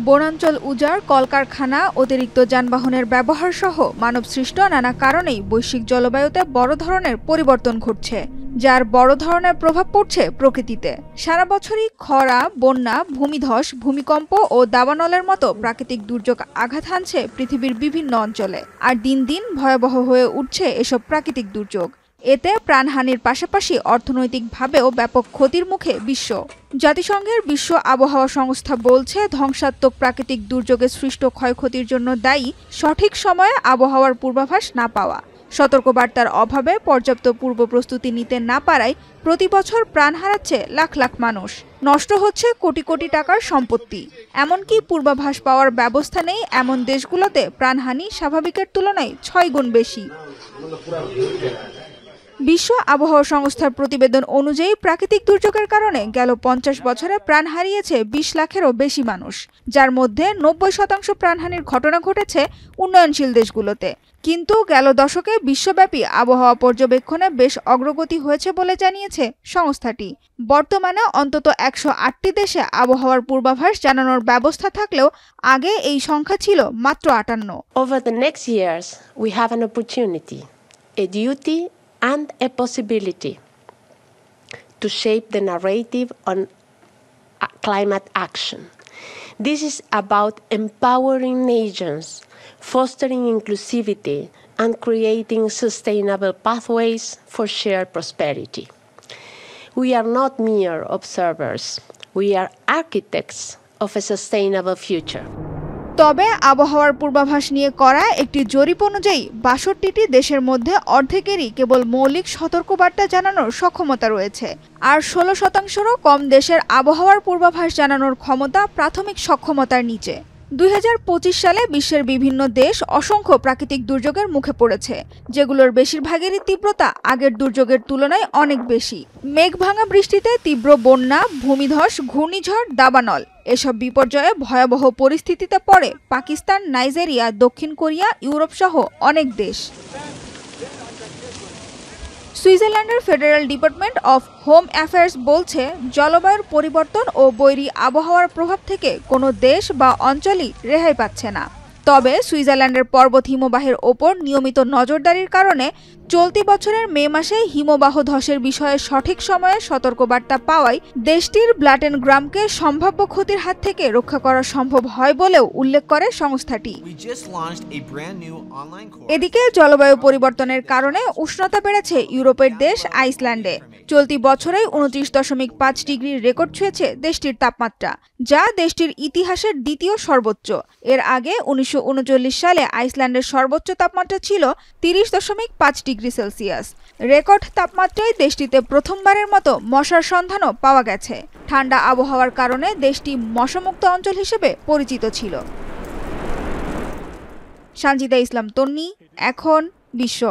বনাঞ্চল উজাড়, কলকারখানা, অতিরিক্ত যানবাহনের ব্যবহার সহ মানবসৃষ্ট নানা কারণেই বৈশ্বিক জলবায়ুতে বড় ধরনের পরিবর্তন ঘটছে, যার বড় ধরনের প্রভাব পড়ছে প্রকৃতিতে। সারা বছরই খরা, বন্যা, ভূমিধস, ভূমিকম্প ও দাবানলের মতো প্রাকৃতিক দুর্যোগ আঘাত হানছে পৃথিবীর বিভিন্ন অঞ্চলে। আর দিন দিন ভয়াবহ হয়ে উঠছে এসব প্রাকৃতিক দুর্যোগ। এতে প্রাণহানির পাশাপাশি অর্থনৈতিকভাবেও ব্যাপক ক্ষতির মুখে বিশ্ব। জাতিসংঘের বিশ্ব আবহাওয়া সংস্থা বলছে, ধ্বংসাত্মক প্রাকৃতিক দুর্যোগে সৃষ্ট ক্ষয়ক্ষতির জন্য দায়ী সঠিক সময়ে আবহাওয়ার পূর্বাভাস না পাওয়া, সতর্কবার্তার অভাবে পর্যাপ্ত পূর্ব প্রস্তুতি নিতে না পারায় প্রতি বছর প্রাণ হারাচ্ছে লাখ লাখ মানুষ, নষ্ট হচ্ছে কোটি কোটি টাকার সম্পত্তি। এমনকি পূর্বাভাস পাওয়ার ব্যবস্থা নেই এমন দেশগুলোতে প্রাণহানি স্বাভাবিকের তুলনায় ৬ গুণ বেশি। বিশ্ব আবহাওয়া সংস্থার প্রতিবেদন অনুযায়ী প্রাকৃতিক দুর্যোগের কারণে গেল ৫০ বছরে প্রাণ হারিয়েছে ২০ লাখেরও বেশি মানুষ, যার মধ্যে ৯০% প্রাণহানির ঘটনা ঘটেছে উন্নয়নশীল দেশগুলোতে। কিন্তু গেল দশকে বিশ্বব্যাপী আবহাওয়া পর্যবেক্ষণে বেশ অগ্রগতি হয়েছে বলে জানিয়েছে সংস্থাটি। বর্তমানে অন্তত ১০৮টি দেশে আবহাওয়ার পূর্বাভাস জানানোর ব্যবস্থা থাকলেও আগে এই সংখ্যা ছিল মাত্র ৫৮। Over the next years, we have an opportunity, a duty and a possibility to shape the narrative on climate action. This is about empowering nations, fostering inclusivity, and creating sustainable pathways for shared prosperity. We are not mere observers. We are architects of a sustainable future. তবে আবহাওয়ার পূর্বাভাস নিয়ে করা একটি জরিপ অনুযায়ী ৬২টি দেশের মধ্যে অর্ধেকেরই কেবল মৌলিক সতর্কবার্তা জানানোর সক্ষমতা রয়েছে, আর ১৬%রও কম দেশের আবহাওয়ার পূর্বাভাস জানানোর ক্ষমতা প্রাথমিক সক্ষমতার নিচে। ২০২৫ সালে বিশ্বের বিভিন্ন দেশ অসংখ্য প্রাকৃতিক দুর্যোগের মুখে পড়েছে, যেগুলোর বেশিরভাগেরই তীব্রতা আগের দুর্যোগের তুলনায় অনেক বেশি। মেঘভাঙা বৃষ্টিতে তীব্র বন্যা, ভূমিধস, ঘূর্ণিঝড়, দাবানল এসব বিপর্যয়ে ভয়াবহ পরিস্থিতিতে পড়ে পাকিস্তান, নাইজেরিয়া, দক্ষিণ কোরিয়া, ইউরোপ সহ অনেক দেশ। সুইজারল্যান্ডের federal department of home affairs বলছে, জলবায়ুর পরিবর্তন ও বৈরী আবহাওয়ার প্রভাব থেকে কোনো দেশ বা অঞ্চলই রেহাই পাচ্ছে না। তবে সুইজারল্যান্ডের পর্বত হিমবাহের ওপর নিয়মিত নজরদারির কারণে চলতি বছরের মে মাসে হিমবাহ ধসের বিষয়ে সঠিক সময়ে সতর্কবার্তা পাওয়ায় দেশটির ব্লাটেনগ্রামকে সম্ভাব্য ক্ষতির হাত থেকে রক্ষা করা সম্ভব হয় বলেও উল্লেখ করে সংস্থাটি। এদিকে জলবায়ু পরিবর্তনের কারণে উষ্ণতা বেড়েছে ইউরোপের দেশ আইসল্যান্ডে। চলতি বছরেই ২৯.৫ ডিগ্রি রেকর্ড ছুঁয়েছে দেশটির তাপমাত্রা, যা দেশটির ইতিহাসের দ্বিতীয় সর্বোচ্চ। এর আগে ১৯৩৯ সালে আইসল্যান্ডের সর্বোচ্চ তাপমাত্রা ছিল ৩০.৫ ডিগ্রি সেলসিয়াস। রেকর্ড তাপমাত্রায় দেশটিতে প্রথমবারের মতো মশার সন্ধানও পাওয়া গেছে। ঠান্ডা আবহাওয়ার কারণে দেশটি মশামুক্ত অঞ্চল হিসেবে পরিচিত ছিল। সানজিদা ইসলাম তন্নি, এখন বিশ্ব।